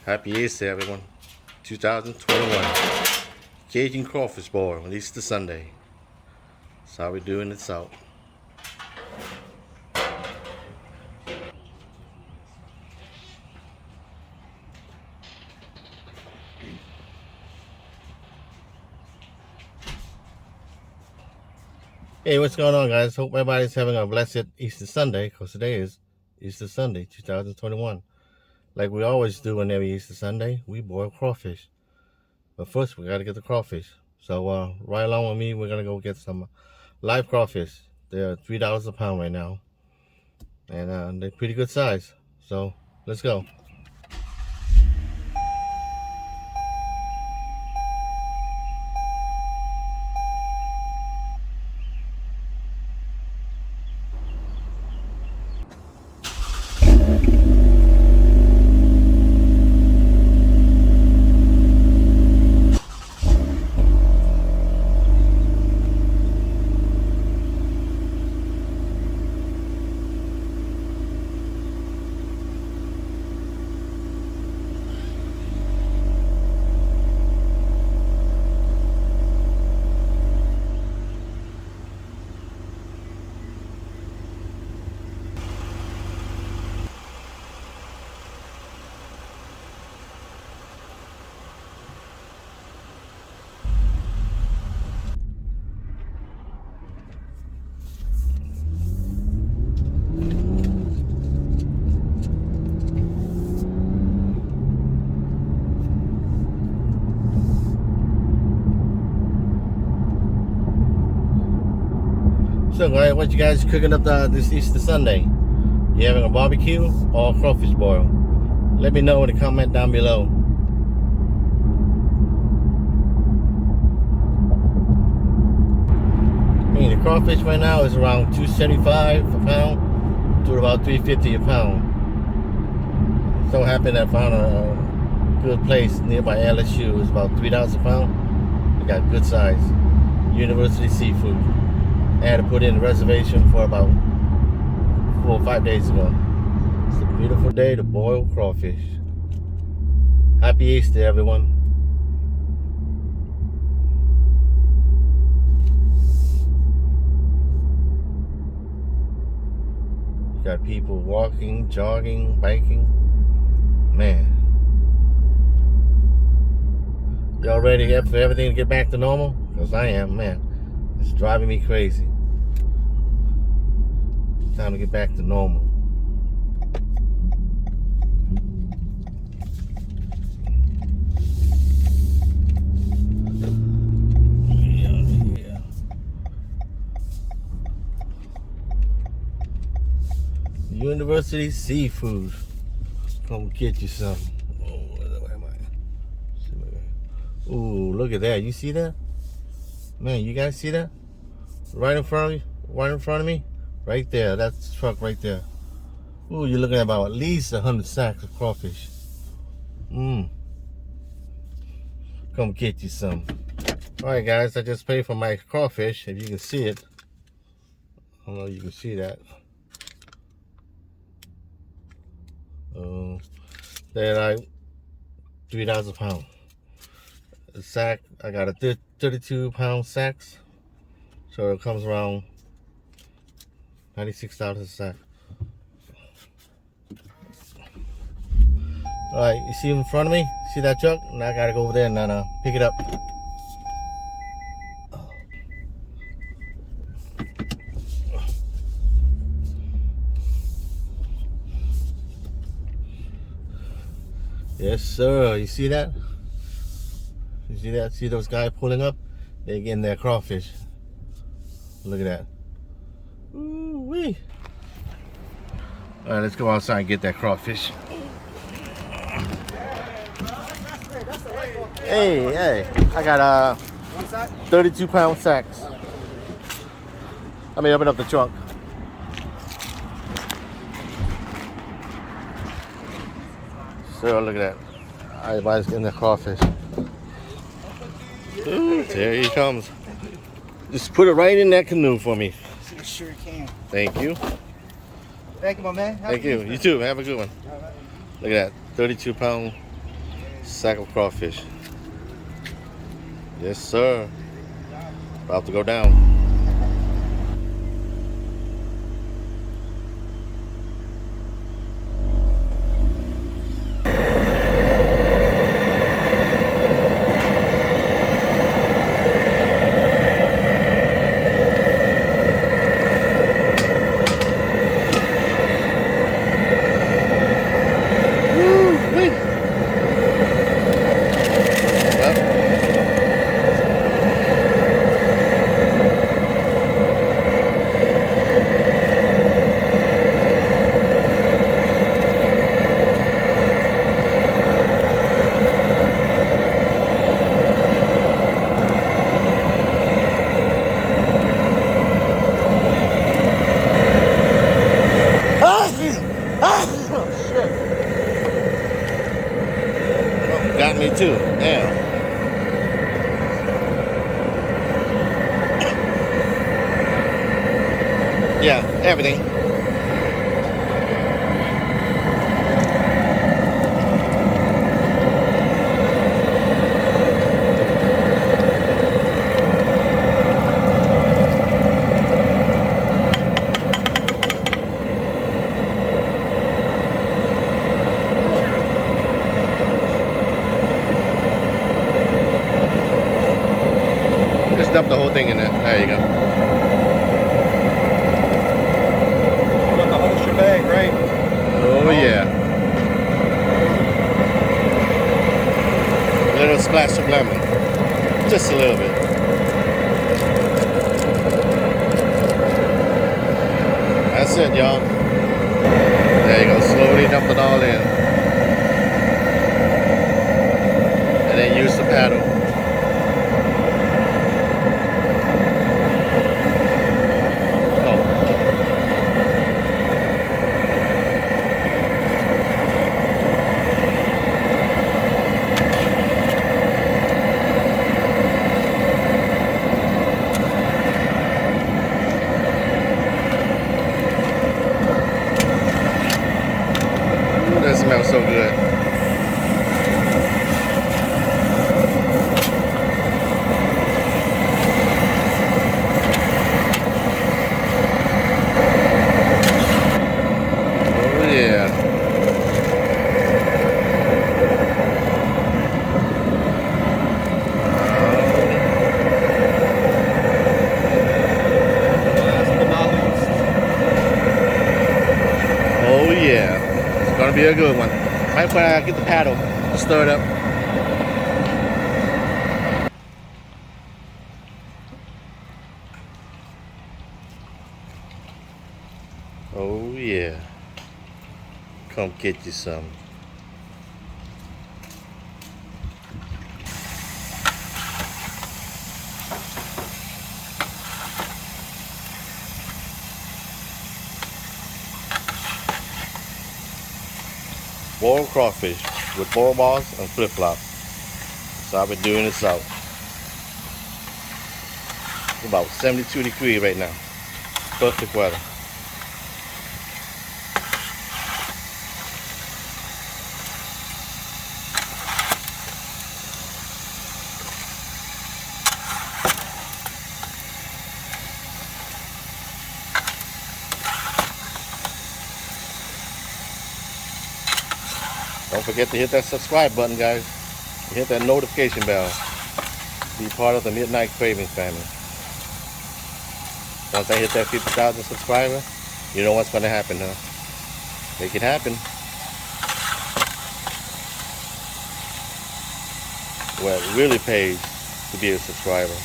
Happy Easter, everyone. 2021. Cajun crawfish boil on Easter Sunday. That's how we're doing it out. Hey, what's going on, guys? Hope everybody's having a blessed Easter Sunday, because today is Easter Sunday, 2021. Like we always do on every Easter Sunday, we boil crawfish. But first, we got to get the crawfish. So right along with me, we're going to go get some live crawfish. They're $3 a pound right now. And they're pretty good size. So let's go. So, guys, what you guys cooking up this Easter Sunday? You having a barbecue or a crawfish boil? Let me know in the comment down below. I mean, the crawfish right now is around $2.75 a pound to about $3.50 a pound. So happy that I found a good place nearby LSU. It's about $3 a pound. They got good size. University Seafood. I had to put in a reservation for about 4 or 5 days ago. It's a beautiful day to boil crawfish. Happy Easter, everyone. You got people walking, jogging, biking. Man. Y'all ready for everything to get back to normal? Because I am, man. It's driving me crazy. Time to get back to normal. Yeah. University Seafood. Come get you some. Oh, where am I? Ooh, look at that. You see that? Man, you guys see that? Right in front of you? Right in front of me? Right there. That's the truck right there. Ooh, you're looking at about at least 100 sacks of crawfish. Come get you some. Alright, guys. I just paid for my crawfish. If you can see it. I don't know if you can see that. They're like $3 a pound. A sack, I got a 32-pound sacks, so it comes around $96 a sack. All right, you see in front of me? See that truck? Now I gotta go over there and pick it up. Yes, sir. You see that? You see that? See those guys pulling up? They're getting their crawfish. Look at that. Ooh-wee. All right, let's go outside and get that crawfish. Hey, I got 32-pound sacks. Let me open up the trunk. So look at that. Everybody's getting their crawfish. Ooh, there he comes. Just put it right in that canoe for me. Sure can. Thank you. Thank you, my man. Thank you. You too. Have a good one. Look at that. 32-pound Sack of crawfish. Yes, sir. About to go down. Got me too. Damn. Yeah, everything. Just dump the whole thing in there. There you go. You want the whole shebang, right? Oh yeah. A little splash of lemon. Just a little bit. That's it, y'all. There you go. Slowly dump it all in. And then use the paddle. That smells so good. Oh yeah. Last but not least. Oh yeah. Gonna be a good one. Might get the paddle, stir it up. Oh yeah. Come get you some. Boiled crawfish with boil balls and flip flops. So I've been doing this out. It's about 72 degrees right now. Perfect weather. Don't forget to hit that subscribe button, guys. Hit that notification bell. Be part of the Midnight Cravings family. Once I hit that 50,000 subscribers, you know what's going to happen, huh? Make it happen. Well, it really pays to be a subscriber.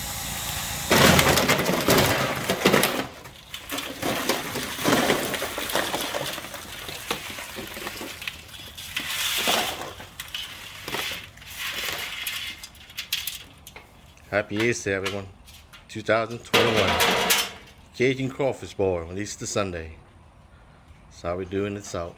Happy Easter, everyone. 2021. Cajun crawfish boil on Easter Sunday. That's how we're doing this out.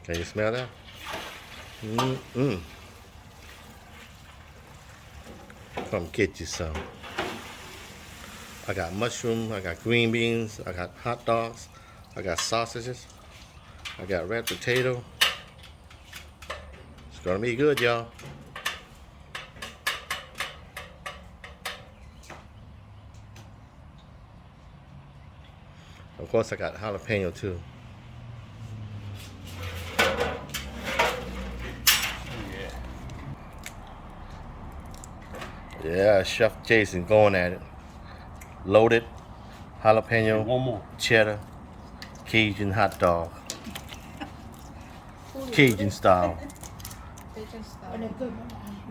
Can you smell that? Mm-mm. Come get you some. I got mushroom, I got green beans, I got hot dogs, I got sausages, I got red potato. It's gonna be good, y'all. Of course, I got jalapeno too. Yeah, Chef Jason going at it. Loaded jalapeno, One more. cheddar, Cajun hot dog. Cajun style. Look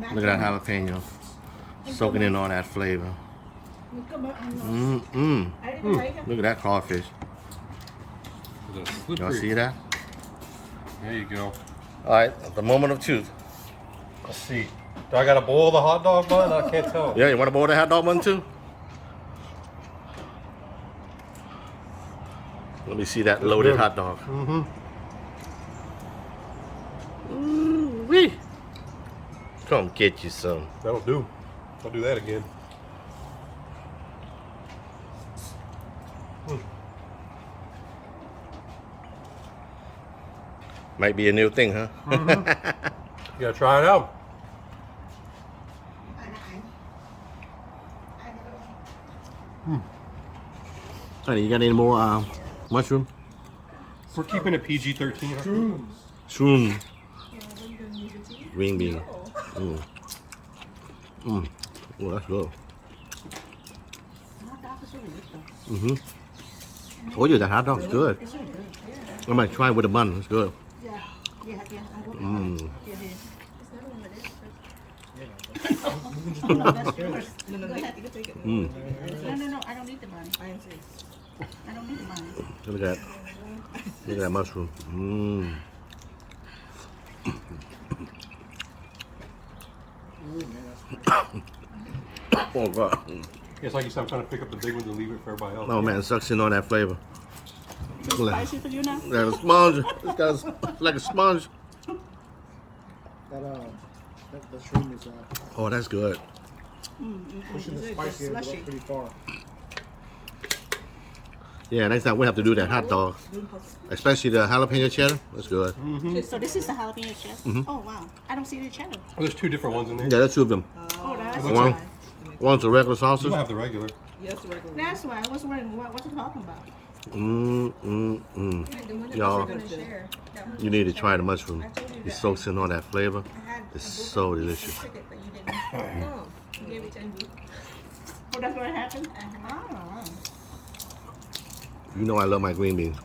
at that jalapeno. Soaking in all that flavor. Look at that crawfish. Y'all see that? There you go. Alright, the moment of truth. Let's see. Do I gotta boil the hot dog bun? I can't tell. Yeah, you want to boil the hot dog bun too? Let me see that loaded hot dog. Wee. Come get you some. That'll do. I'll do that again. Might be a new thing, huh? You gotta try it out. Honey, you got any more mushroom? We're keeping it PG-13. Shroom. Green bean. Oh, that's good. Told you that hot dog's good. I might try it with a bun. It's good. No, that's yours. No, I don't need the bun. I don't need the bun. Look at that. Look at that mushroom. Oh God. It's like you said, I'm trying to pick up the big ones and leave it for everybody else. Oh man, it sucks in on that flavor. Too spicy for you now? Got a sponge. It's got like a sponge. The shroom is Oh, that's good. pushing the spicy end up pretty far. Yeah, next time we have to do that hot dog, especially the jalapeno cheddar. That's good. So this is the jalapeno cheddar? Oh wow. I don't see the cheddar. Oh, there's two different ones in there. Yeah, that's two of them. Oh, that's One, why. one's a regular You sausage. don't have the regular. That's why. I was wondering what you talking about. Y'all, you need to try the mushroom. It soaks in all that flavor. It's so delicious. Oh, that's what happened? Oh. You know I love my green beans.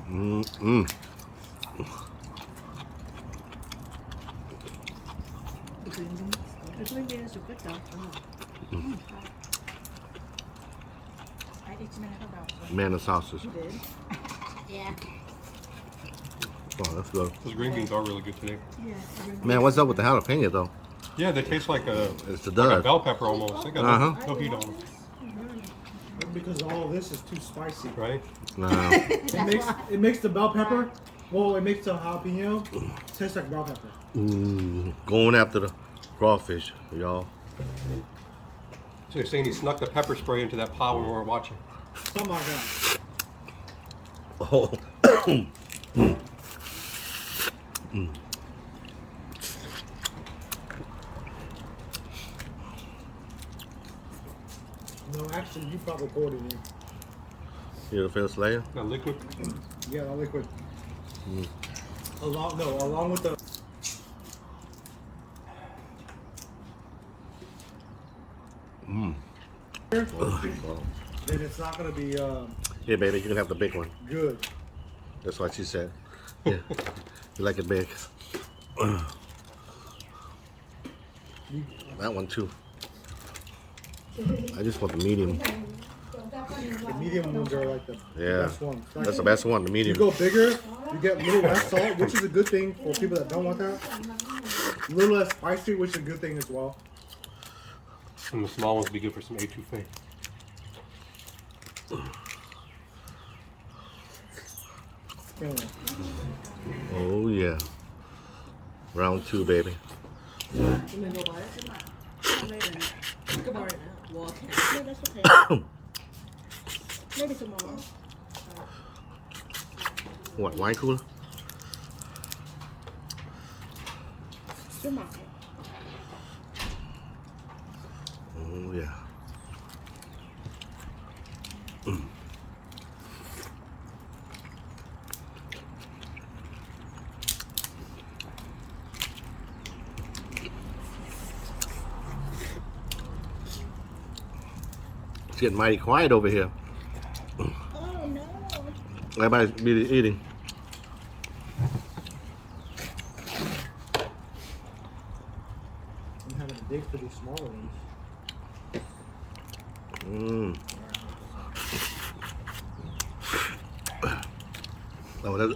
The green beans are good though. I did not know about Man, the sausage. Yeah. Oh, that's good. Those green beans are really good today. Yeah. Man, what's up with the jalapeno though? Yeah, they taste like a It's the like a dud. bell pepper almost. They got no heat on them, Because all of this is too spicy. right? Nah. It makes the bell pepper. Well, it makes the jalapeno taste like bell pepper. Ooh, going after the crawfish, y'all. So you're saying he snuck the pepper spray into that pile when we weren't watching? Something like that. Oh. No, actually, you probably poured it in. Here's the first layer. That liquid? Yeah, the liquid. Along with the. Then it's not gonna be Here, baby, you can have the big one. good. That's what she said. Yeah, you like it big. That one too. I just want the medium. The medium ones are like the Yeah, best ones. that's the best one, the You medium. go bigger, you get a little less salt, which is a good thing for people that don't want that. A little less spicy, which is a good thing as well. And the small ones would be good for some etouffee. Anyway, Oh yeah. Round two, baby. No, that's okay. Maybe tomorrow. What, wine cooler? Tomorrow. Oh, yeah. It's getting mighty quiet over here. Oh no. Everybody's busy eating. I'm having to dig for these smaller ones. Mm. Oh, that's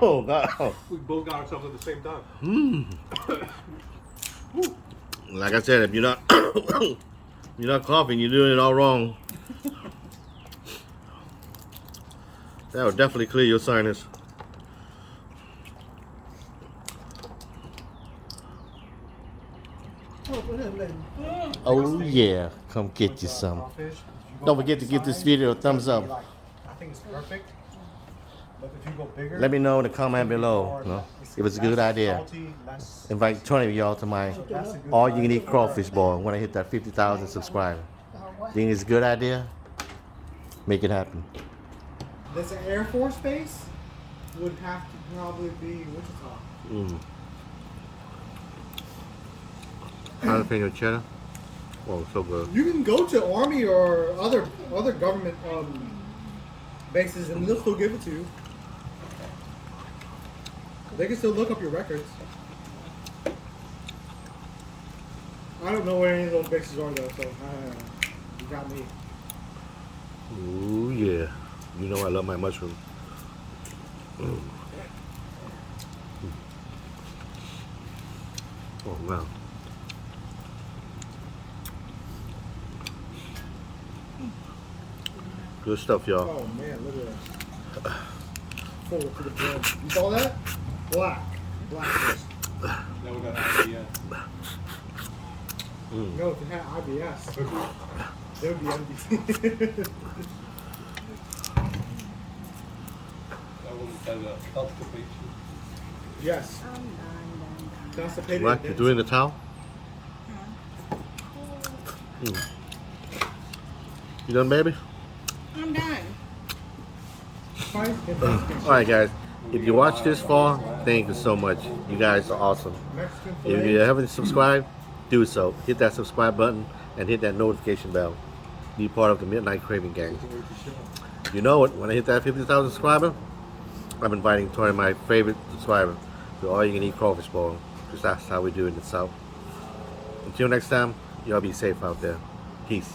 oh God. We both got ourselves at the same time. Like I said, if you're not you're not coughing, you're doing it all wrong. That would definitely clear your sinus. Oh yeah, come get you some. Crawfish, if you go Don't forget to give this size, video a it's gonna thumbs be up. like, I think it's perfect. But if you go bigger, Let me know in the comment below. or You know, it's if it's a good less idea. salty, less- Invite 20 of y'all to my that's a good all you can size. eat crawfish boil when I hit that 50,000 subscribers. Think it's a good idea? Make it happen. That's an Air Force base. Would have to probably be Wichita. Jalapeno cheddar. Oh, so good. You can go to Army or other government bases and they'll still give it to you. They can still look up your records. I don't know where any of those bases are though, so you got me. Ooh yeah. You know I love my mushroom. Oh wow. Good stuff, y'all. Oh man, look at that. Full to the brim. You saw that? Black fish. Now we got IBS. No, if it had IBS, it would be empty. That one had constipation. Yes. Constipated. What? You doing the towel? You done, baby? I'm done. Alright guys, if you watched this far, thank you so much. You guys are awesome. Mexican If filet. you haven't subscribed, do so. Hit that subscribe button and hit that notification bell. Be part of the Midnight Craving Gang. You know it, when I hit that 50,000 subscriber, I'm inviting 20 of my favorite subscribers to all you can eat crawfish bowl. Because that's how we do it in the South. Until next time, y'all be safe out there. Peace.